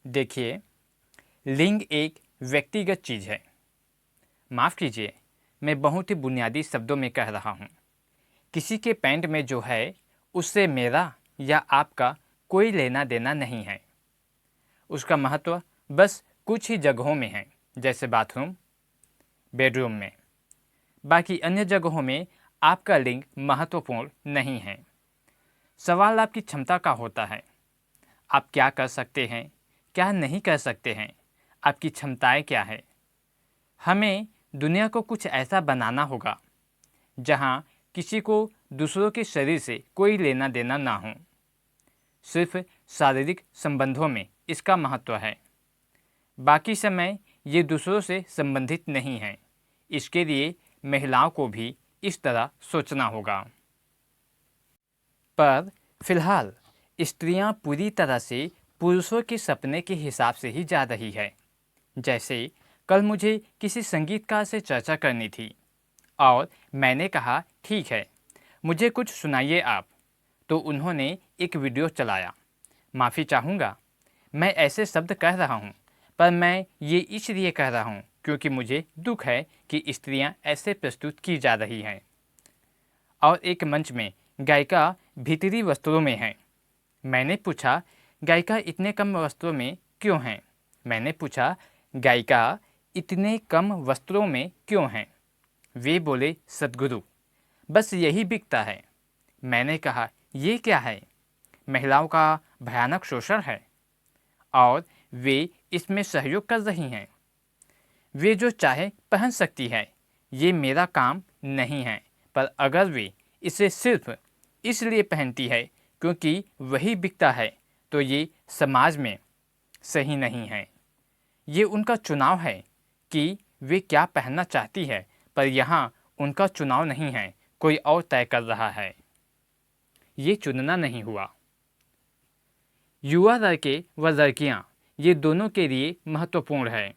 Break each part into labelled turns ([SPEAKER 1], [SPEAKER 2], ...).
[SPEAKER 1] देखिए, लिंग एक व्यक्तिगत चीज़ है। माफ़ कीजिए, मैं बहुत ही बुनियादी शब्दों में कह रहा हूँ। किसी के पैंट में जो है, उससे मेरा या आपका कोई लेना देना नहीं है। उसका महत्व बस कुछ ही जगहों में है, जैसे बाथरूम, बेडरूम में। बाकी अन्य जगहों में आपका लिंग महत्वपूर्ण नहीं है। सवाल आपकी क्षमता का होता है। आप क्या कर सकते हैं, क्या नहीं कर सकते हैं, आपकी क्षमताएं क्या है। हमें दुनिया को कुछ ऐसा बनाना होगा जहां किसी को दूसरों के शरीर से कोई लेना देना ना हो। सिर्फ शारीरिक संबंधों में इसका महत्व है। बाकी समय ये दूसरों से संबंधित नहीं है। इसके लिए महिलाओं को भी इस तरह सोचना होगा। पर फिलहाल स्त्रियां पूरी तरह से पुरुषों के सपने के हिसाब से ही जा रही है। जैसे कल मुझे किसी संगीतकार से चर्चा करनी थी और मैंने कहा ठीक है, मुझे कुछ सुनाइए आप। तो उन्होंने एक वीडियो चलाया। माफ़ी चाहूँगा, मैं ऐसे शब्द कह रहा हूँ, पर मैं ये इसलिए कह रहा हूँ क्योंकि मुझे दुख है कि स्त्रियाँ ऐसे प्रस्तुत की जा रही हैं। और एक मंच में गायिका भीतरी वस्त्रों में है। मैंने पूछा, गायिका इतने कम वस्त्रों में क्यों हैं? मैंने पूछा, गायिका इतने कम वस्त्रों में क्यों हैं? वे बोले, सद्गुरु, बस यही बिकता है। मैंने कहा, ये क्या है? महिलाओं का भयानक शोषण है और वे इसमें सहयोग कर रही हैं। वे जो चाहे पहन सकती है, ये मेरा काम नहीं है। पर अगर वे इसे सिर्फ इसलिए पहनती है क्योंकि वही बिकता है, तो ये समाज में सही नहीं है। ये उनका चुनाव है कि वे क्या पहनना चाहती है, पर यहाँ उनका चुनाव नहीं है, कोई और तय कर रहा है। ये चुनना नहीं हुआ। युवा लड़के व लड़कियाँ, ये दोनों के लिए महत्वपूर्ण है।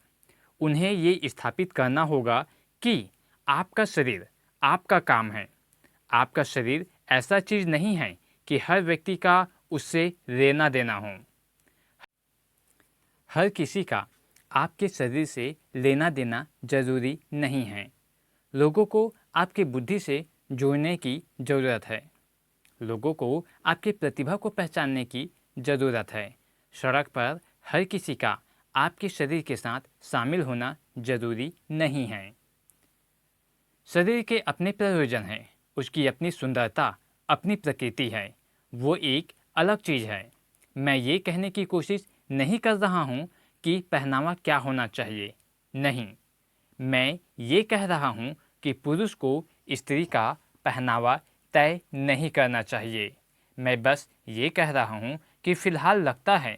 [SPEAKER 1] उन्हें ये स्थापित करना होगा कि आपका शरीर आपका काम है। आपका शरीर ऐसा चीज़ नहीं है कि हर व्यक्ति का उससे लेना देना हो। हर किसी का आपके शरीर से लेना देना जरूरी नहीं है। लोगों को आपकी बुद्धि से जोड़ने की ज़रूरत है। लोगों को आपकी प्रतिभा को पहचानने की ज़रूरत है। सड़क पर हर किसी का आपके शरीर के साथ शामिल होना जरूरी नहीं है। शरीर के अपने प्रयोजन हैं, उसकी अपनी सुंदरता, अपनी प्रकृति है। वो एक अलग चीज़ है। मैं ये कहने की कोशिश नहीं कर रहा हूँ कि पहनावा क्या होना चाहिए। नहीं, मैं ये कह रहा हूँ कि पुरुष को स्त्री का पहनावा तय नहीं करना चाहिए। मैं बस ये कह रहा हूँ कि फ़िलहाल लगता है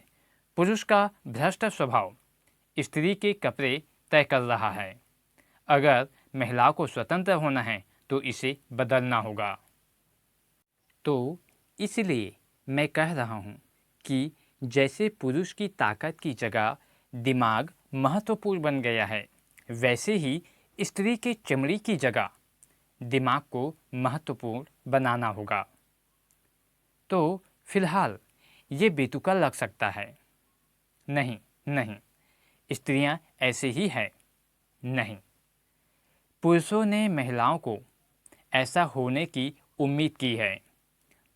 [SPEAKER 1] पुरुष का भ्रष्ट स्वभाव स्त्री के कपड़े तय कर रहा है। अगर महिलाओं को स्वतंत्र होना है तो इसे बदलना होगा। तो इसलिए मैं कह रहा हूँ कि जैसे पुरुष की ताकत की जगह दिमाग महत्वपूर्ण बन गया है, वैसे ही स्त्री के चमड़ी की जगह दिमाग को महत्वपूर्ण बनाना होगा। तो फिलहाल ये बेतुका लग सकता है। नहीं, नहीं, स्त्रियां ऐसे ही है। नहीं, पुरुषों ने महिलाओं को ऐसा होने की उम्मीद की है।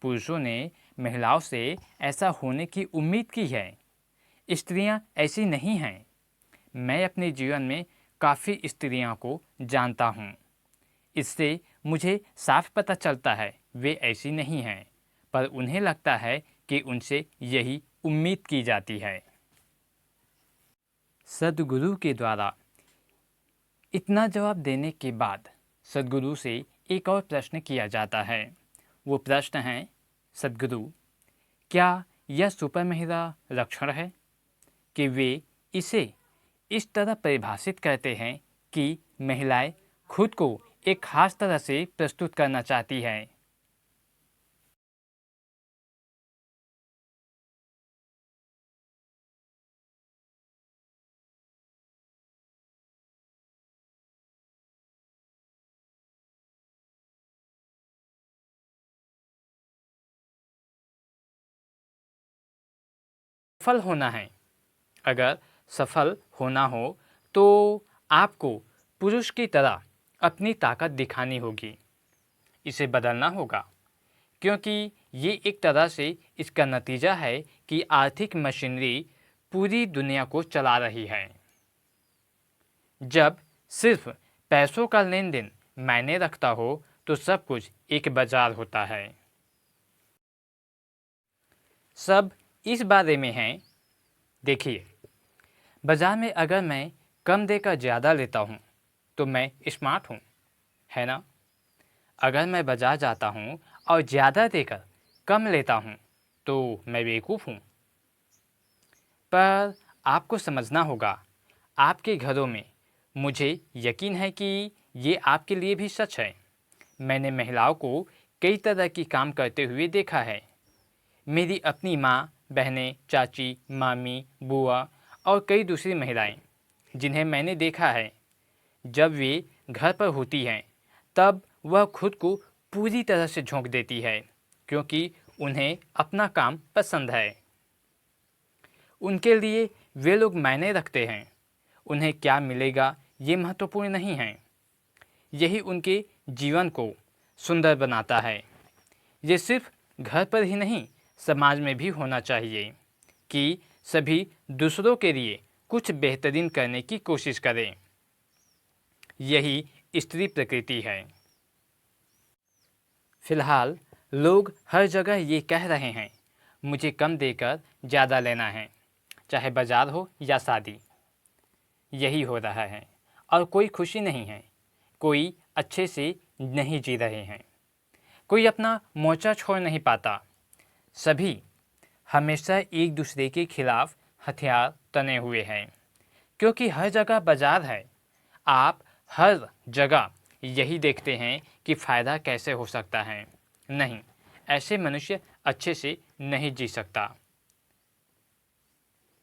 [SPEAKER 1] पुरुषों ने महिलाओं से ऐसा होने की उम्मीद की है। स्त्रियां ऐसी नहीं हैं। मैं अपने जीवन में काफ़ी स्त्रियों को जानता हूँ। इससे मुझे साफ पता चलता है वे ऐसी नहीं हैं, पर उन्हें लगता है कि उनसे यही उम्मीद की जाती है। सद्गुरु के द्वारा इतना जवाब देने के बाद सद्गुरु से एक और प्रश्न किया जाता है। वो प्रश्न है, सद्गुरु, क्या यह सुपर महिला लक्षण है कि वे इसे इस तरह परिभाषित करते हैं कि महिलाएं खुद को एक खास तरह से प्रस्तुत करना चाहती हैं? सफल होना है अगर सफल होना हो तो आपको पुरुष की तरह अपनी ताकत दिखानी होगी। इसे बदलना होगा, क्योंकि ये एक तरह से इसका नतीजा है कि आर्थिक मशीनरी पूरी दुनिया को चला रही है। जब सिर्फ पैसों का लेन देन मायने रखता हो तो सब कुछ एक बाजार होता है। सब इस बारे में है। देखिए, बाजार में अगर मैं कम देकर ज़्यादा लेता हूँ तो मैं स्मार्ट हूँ, है ना? अगर मैं बाजार जाता हूँ और ज़्यादा देकर कम लेता हूँ तो मैं बेवकूफ़ हूँ। पर आपको समझना होगा, आपके घरों में, मुझे यकीन है कि ये आपके लिए भी सच है। मैंने महिलाओं को कई तरह की काम करते हुए देखा है। मेरी अपनी माँ, बहनें, चाची, मामी, बुआ और कई दूसरी महिलाएं जिन्हें मैंने देखा है, जब वे घर पर होती हैं तब वह खुद को पूरी तरह से झोंक देती है, क्योंकि उन्हें अपना काम पसंद है। उनके लिए वे लोग मायने रखते हैं। उन्हें क्या मिलेगा ये महत्वपूर्ण नहीं है। यही उनके जीवन को सुंदर बनाता है। ये सिर्फ घर पर ही नहीं, समाज में भी होना चाहिए कि सभी दूसरों के लिए कुछ बेहतरीन करने की कोशिश करें। यही स्त्री प्रकृति है। फिलहाल लोग हर जगह ये कह रहे हैं, मुझे कम देकर ज़्यादा लेना है, चाहे बाजार हो या शादी। यही हो रहा है और कोई खुशी नहीं है। कोई अच्छे से नहीं जी रहे हैं। कोई अपना मोर्चा छोड़ नहीं पाता। सभी हमेशा एक दूसरे के खिलाफ हथियार तने हुए हैं, क्योंकि हर जगह बाजार है। आप हर जगह यही देखते हैं कि फ़ायदा कैसे हो सकता है। नहीं, ऐसे मनुष्य अच्छे से नहीं जी सकता।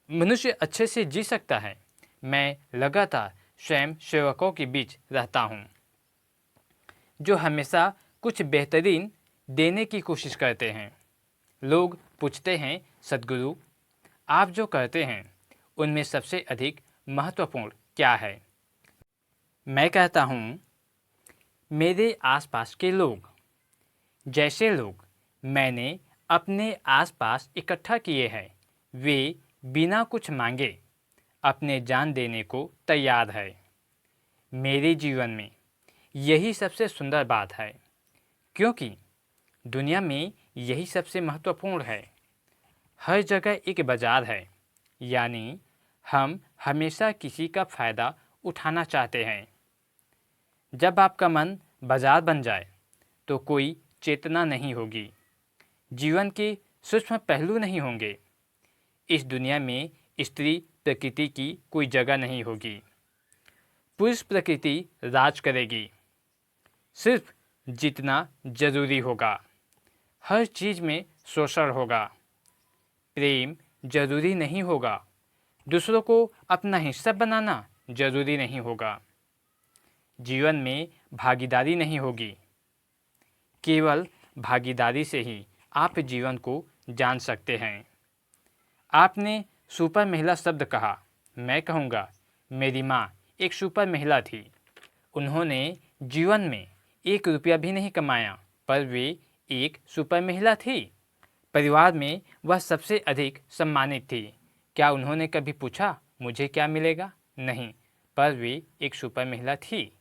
[SPEAKER 1] मनुष्य अच्छे से जी सकता है। मैं लगातार स्वयं सेवकों के बीच रहता हूँ जो हमेशा कुछ बेहतरीन देने की कोशिश करते हैं। लोग पूछते हैं, सद्गुरु, आप जो करते हैं उनमें सबसे अधिक महत्वपूर्ण क्या है? मैं कहता हूँ, मेरे आसपास के लोग। जैसे लोग मैंने अपने आसपास इकट्ठा किए हैं, वे बिना कुछ मांगे अपने जान देने को तैयार है। मेरे जीवन में यही सबसे सुंदर बात है, क्योंकि दुनिया में यही सबसे महत्वपूर्ण है। हर जगह एक बाजार है, यानी हम हमेशा किसी का फ़ायदा उठाना चाहते हैं। जब आपका मन बाजार बन जाए तो कोई चेतना नहीं होगी, जीवन के सूक्ष्म पहलू नहीं होंगे। इस दुनिया में स्त्री प्रकृति की कोई जगह नहीं होगी। पुरुष प्रकृति राज करेगी, सिर्फ जितना जरूरी होगा। हर चीज़ में शोषण होगा। प्रेम जरूरी नहीं होगा। दूसरों को अपना हिस्सा बनाना जरूरी नहीं होगा। जीवन में भागीदारी नहीं होगी। केवल भागीदारी से ही आप जीवन को जान सकते हैं। आपने सुपर महिला शब्द कहा। मैं कहूँगा, मेरी माँ एक सुपर महिला थी। उन्होंने जीवन में 1 रुपया भी नहीं कमाया, पर वे एक सुपर महिला थी। परिवार में वह सबसे अधिक सम्मानित थी। क्या उन्होंने कभी पूछा मुझे क्या मिलेगा? नहीं, पर वे एक सुपर महिला थी।